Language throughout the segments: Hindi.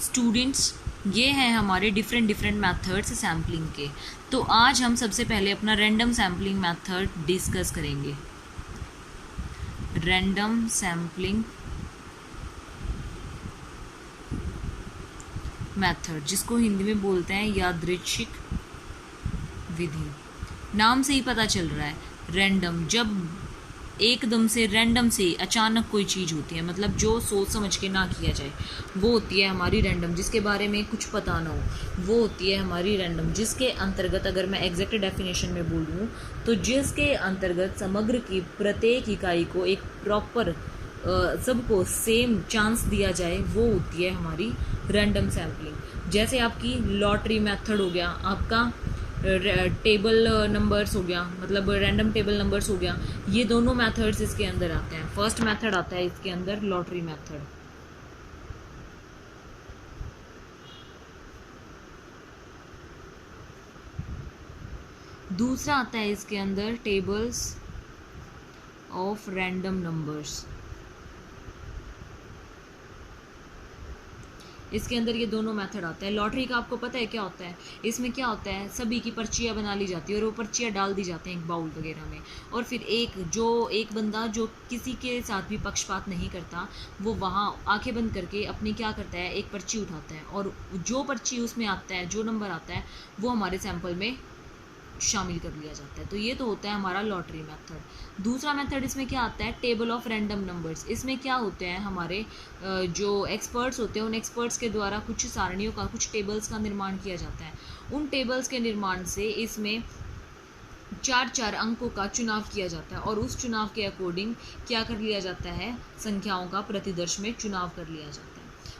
स्टूडेंट्स, ये हैं हमारे डिफरेंट डिफरेंट मेथड्स सैम्पलिंग के। तो आज हम सबसे पहले अपना रैंडम सैम्पलिंग मेथड डिस्कस करेंगे। रैंडम सैम्पलिंग मेथड, जिसको हिंदी में बोलते हैं यादृच्छिक विधि। नाम से ही पता चल रहा है रैंडम, जब एकदम से रैंडम से अचानक कोई चीज़ होती है, मतलब जो सोच समझ के ना किया जाए, वो होती है हमारी रैंडम। जिसके बारे में कुछ पता ना हो, वो होती है हमारी रैंडम। जिसके अंतर्गत अगर मैं एग्जैक्ट डेफिनेशन में बोलूँ तो जिसके अंतर्गत समग्र की प्रत्येक इकाई को एक प्रॉपर सबको सेम चांस दिया जाए, वो होती है हमारी रैंडम सैम्पलिंग। जैसे आपकी लॉटरी मेथड हो गया, आपका टेबल नंबर्स हो गया, मतलब रैंडम टेबल नंबर्स हो गया, ये दोनों मेथड्स इसके अंदर आते हैं। फर्स्ट मेथड आता है इसके अंदर लॉटरी मेथड। दूसरा आता है इसके अंदर टेबल्स ऑफ रैंडम नंबर्स। इसके अंदर ये दोनों मेथड आते हैं। लॉटरी का आपको पता है क्या होता है? इसमें क्या होता है, सभी की पर्चियाँ बना ली जाती है और वो पर्चियाँ डाल दी जाती हैं एक बाउल वगैरह में, और फिर एक बंदा जो किसी के साथ भी पक्षपात नहीं करता, वो वहाँ आंखें बंद करके अपनी क्या करता है, एक पर्ची उठाता है, और जो पर्ची उसमें आता है, जो नंबर आता है, वो हमारे सैंपल में शामिल कर लिया जाता है। तो ये तो होता है हमारा लॉटरी मेथड। दूसरा मेथड इसमें क्या आता है, टेबल ऑफ रैंडम नंबर्स। इसमें क्या होते हैं, हमारे जो एक्सपर्ट्स होते हैं, उन एक्सपर्ट्स के द्वारा कुछ सारणियों का, कुछ टेबल्स का निर्माण किया जाता है। उन टेबल्स के निर्माण से इसमें चार अंकों का चुनाव किया जाता है, और उस चुनाव के अकॉर्डिंग क्या कर लिया जाता है, संख्याओं का प्रतिदर्श में चुनाव कर लिया जाता है।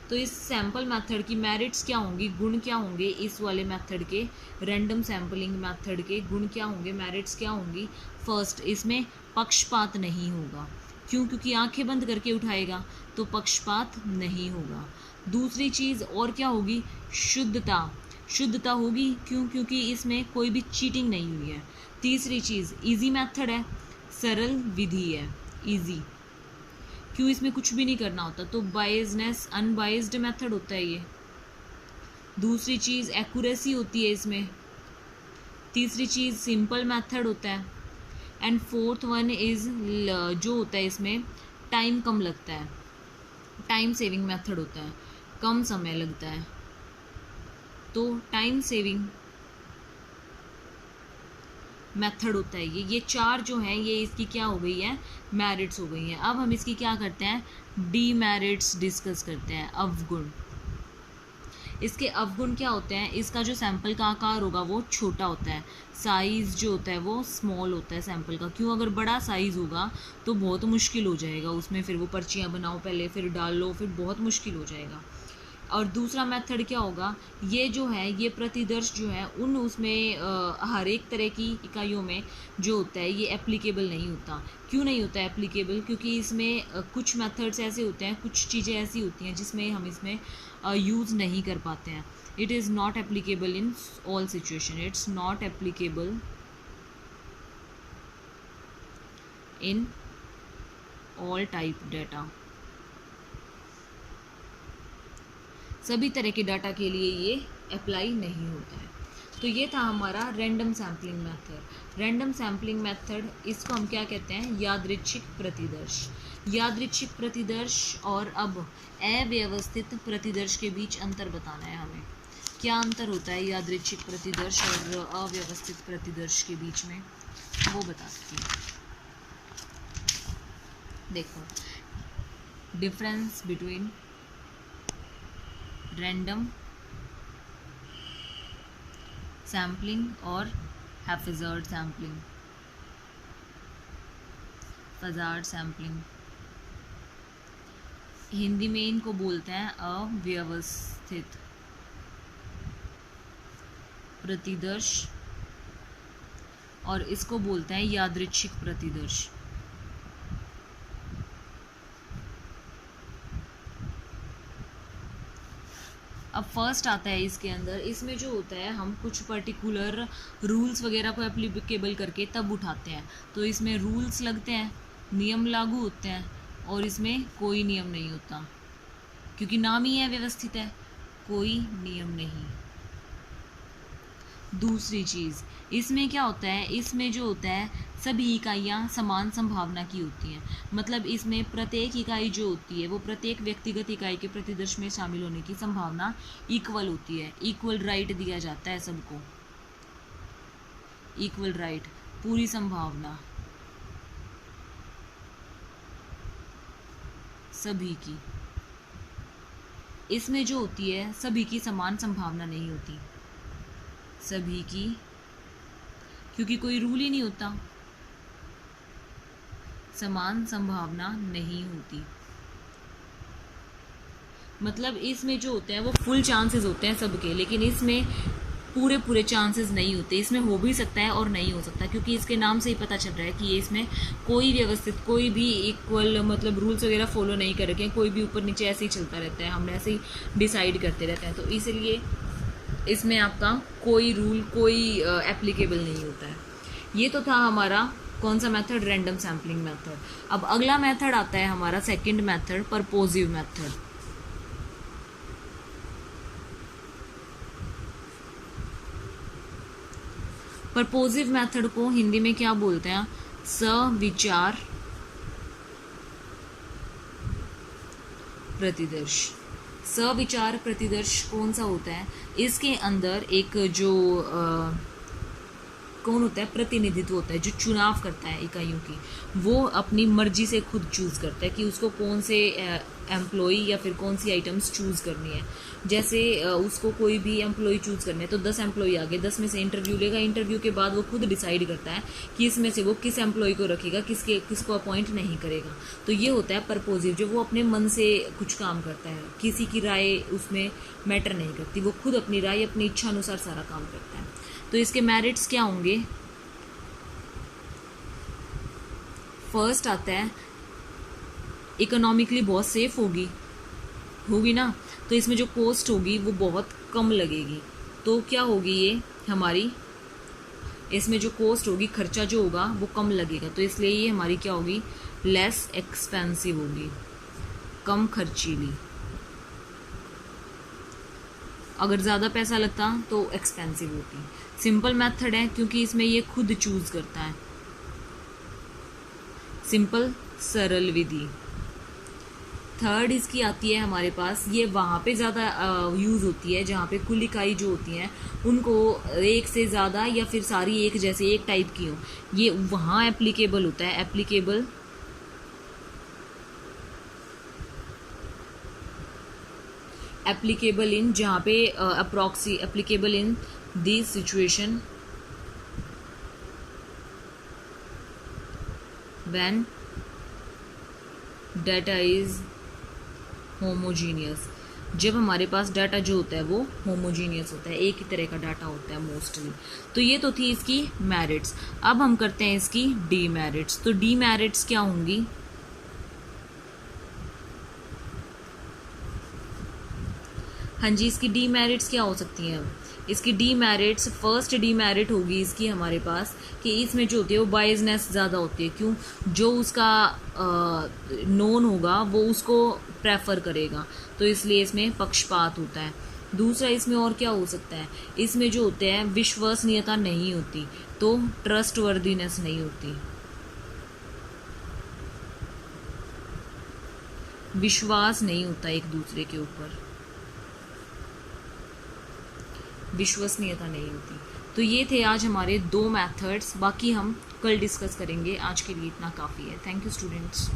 तो इस सैंपल मेथड की मेरिट्स क्या होंगी, गुण क्या होंगे, इस वाले मेथड के, रैंडम सैंपलिंग मेथड के गुण क्या होंगे, मेरिट्स क्या होंगी? फर्स्ट, इसमें पक्षपात नहीं होगा। क्यों? क्योंकि आंखें बंद करके उठाएगा, तो पक्षपात नहीं होगा। दूसरी चीज़ और क्या होगी, शुद्धता होगी। क्यों? क्योंकि इसमें कोई भी चीटिंग नहीं हुई है। तीसरी चीज़, इजी मेथड है, सरल विधि है, इजी। क्यों? इसमें कुछ भी नहीं करना होता, तो बायसनेस, अनबाइज्ड मेथड होता है ये। दूसरी चीज़ एक्यूरेसी होती है इसमें। तीसरी चीज़ सिंपल मेथड होता है। एंड फोर्थ वन इज़ जो होता है इसमें टाइम कम लगता है, टाइम सेविंग मेथड होता है, कम समय लगता है। तो टाइम सेविंग मेथड होता है ये चार जो हैं, ये इसकी क्या हो गई है, मेरिट्स हो गई हैं। अब हम इसकी क्या करते हैं, डीमेरिट्स डिस्कस करते हैं, अवगुण। इसके अवगुण क्या होते हैं, इसका जो सैंपल का आकार होगा वो छोटा होता है, साइज़ जो होता है वो स्मॉल होता है सैंपल का। क्यों? अगर बड़ा साइज़ होगा तो बहुत मुश्किल हो जाएगा उसमें, फिर वो पर्चियाँ बनाओ पहले, फिर डालो, फिर बहुत मुश्किल हो जाएगा। और दूसरा मेथड क्या होगा, ये जो है, ये प्रतिदर्श जो है उन उसमें हर एक तरह की इकाइयों में जो होता है, ये एप्लीकेबल नहीं होता। क्यों नहीं होता एप्लीकेबल? क्योंकि इसमें कुछ मेथड्स ऐसे होते हैं, कुछ चीज़ें ऐसी होती हैं जिसमें हम इसमें यूज़ नहीं कर पाते हैं। It is not applicable in all situation, it's not applicable in all type data. सभी तरह के डाटा के लिए ये अप्लाई नहीं होता है। तो ये था हमारा random sampling method. Random sampling method, इसको हम क्या कहते हैं, यादृच्छिक प्रतिदर्श। यादृच्छिक प्रतिदर्श और अब अव्यवस्थित प्रतिदर्श के बीच अंतर बताना है हमें। क्या अंतर होता है यादृच्छिक प्रतिदर्श और अव्यवस्थित प्रतिदर्श के बीच में, वो बताती हूँ। देखो, डिफरेंस बिटवीन रैंडम सैम्पलिंग और हैफेज़र्ड सैम्पलिंग, फजार्ड सैम्पलिंग। हिंदी में इनको बोलते हैं अव्यवस्थित प्रतिदर्श, और इसको बोलते हैं यादृच्छिक प्रतिदर्श। अब फर्स्ट आता है इसके अंदर, इसमें जो होता है, हम कुछ पर्टिकुलर रूल्स वगैरह को एप्लीकेबल करके तब उठाते हैं। तो इसमें रूल्स लगते हैं, नियम लागू होते हैं, और इसमें कोई नियम नहीं होता, क्योंकि नाम ही है व्यवस्थित है। कोई नियम नहीं। दूसरी चीज़, इसमें क्या होता है, इसमें जो होता है सभी इकाइयाँ समान संभावना की होती हैं। मतलब इसमें प्रत्येक इकाई जो होती है वो प्रत्येक व्यक्तिगत इकाई के प्रतिदर्श में शामिल होने की संभावना इक्वल होती है। इक्वल राइट दिया जाता है सबको, इक्वल राइट, पूरी संभावना सभी की। इसमें जो होती है सभी की समान संभावना नहीं होती, सभी की, क्योंकि कोई रूल ही नहीं होता, समान संभावना नहीं होती। मतलब इसमें जो होते हैं वो फुल चांसेस होते हैं सबके, लेकिन इसमें पूरे पूरे चांसेस नहीं होते। इसमें हो भी सकता है और नहीं हो सकता, क्योंकि इसके नाम से ही पता चल रहा है कि ये इसमें कोई व्यवस्थित, कोई भी इक्वल मतलब रूल्स वगैरह फॉलो नहीं कर रखे हैं, कोई भी ऊपर नीचे ऐसे ही चलता रहता है, हम ऐसे ही डिसाइड करते रहते हैं। तो इसलिए इसमें आपका कोई रूल, कोई एप्लीकेबल नहीं होता है। ये तो था हमारा कौन सा मेथड, रैंडम सैम्पलिंग मेथड। अब अगला मेथड आता है हमारा सेकंड मेथड, परपोजिव मेथड। परपोजिव मेथड को हिंदी में क्या बोलते हैं, सविचार प्रतिदर्श। सविचार प्रतिदर्श कौन सा होता है, इसके अंदर एक जो कौन होता है, प्रतिनिधित्व होता है, जो चुनाव करता है इकाइयों की, वो अपनी मर्जी से खुद चूज़ करता है कि उसको कौन से एम्प्लॉई या फिर कौन सी आइटम्स चूज़ करनी है। जैसे उसको कोई भी एम्प्लॉई चूज़ करने है तो 10 एम्प्लॉई आ गए, 10 में से इंटरव्यू लेगा, इंटरव्यू के बाद वो खुद डिसाइड करता है कि इसमें से वो किस एम्प्लॉई को रखेगा, किसको अपॉइंट नहीं करेगा। तो ये होता है परपोजिव, जो वो अपने मन से कुछ काम करता है, किसी की राय उसमें मैटर नहीं करती, वो खुद अपनी राय अपनी इच्छा अनुसार सारा काम करता है। तो इसके मेरिट्स क्या होंगे, फर्स्ट आता है इकोनॉमिकली बहुत सेफ होगी ना, तो इसमें जो कॉस्ट होगी वो बहुत कम लगेगी। तो क्या होगी ये हमारी, इसमें जो कॉस्ट होगी, खर्चा जो होगा वो कम लगेगा, तो इसलिए ये हमारी क्या होगी, लेस एक्सपेंसिव होगी, कम खर्चीली। अगर ज़्यादा पैसा लगता तो एक्सपेंसिव होती। सिंपल मेथड है क्योंकि इसमें ये खुद चूज़ करता है, सिंपल सरल विधि। थर्ड इसकी आती है हमारे पास, ये वहाँ पे ज़्यादा यूज़ होती है जहाँ पे कुल इकाई जो होती हैं उनको एक से ज़्यादा या फिर सारी एक जैसे एक टाइप की हो, ये वहाँ एप्लीकेबल होता है। एप्लीकेबल इन, जहाँ पे applicable in this situation when data is homogeneous, जब हमारे पास डाटा जो होता है वो होमोजीनियस होता है, एक ही तरह का डाटा होता है मोस्टली। तो ये तो थी इसकी मेरिट्स। अब हम करते हैं इसकी डीमेरिट्स। तो डीमेरिट्स क्या होंगी, हाँ जी, इसकी डीमेरिट्स क्या हो सकती हैं। इसकी डीमेरिट्स, फर्स्ट डीमेरिट होगी इसकी हमारे पास कि इसमें जो होती है वो बायसनेस ज़्यादा होती है। क्यों, जो उसका नोन होगा वो उसको प्रेफर करेगा, तो इसलिए इसमें पक्षपात होता है। दूसरा इसमें और क्या हो सकता है, इसमें जो होते हैं विश्वसनीयता नहीं होती, तो ट्रस्टवर्दीनेस नहीं होती, विश्वास नहीं होता एक दूसरे के ऊपर, विश्वसनीयता नहीं होती। तो ये थे आज हमारे 2 मेथड्स, बाकी हम कल डिस्कस करेंगे। आज के लिए इतना काफ़ी है। Thank you students.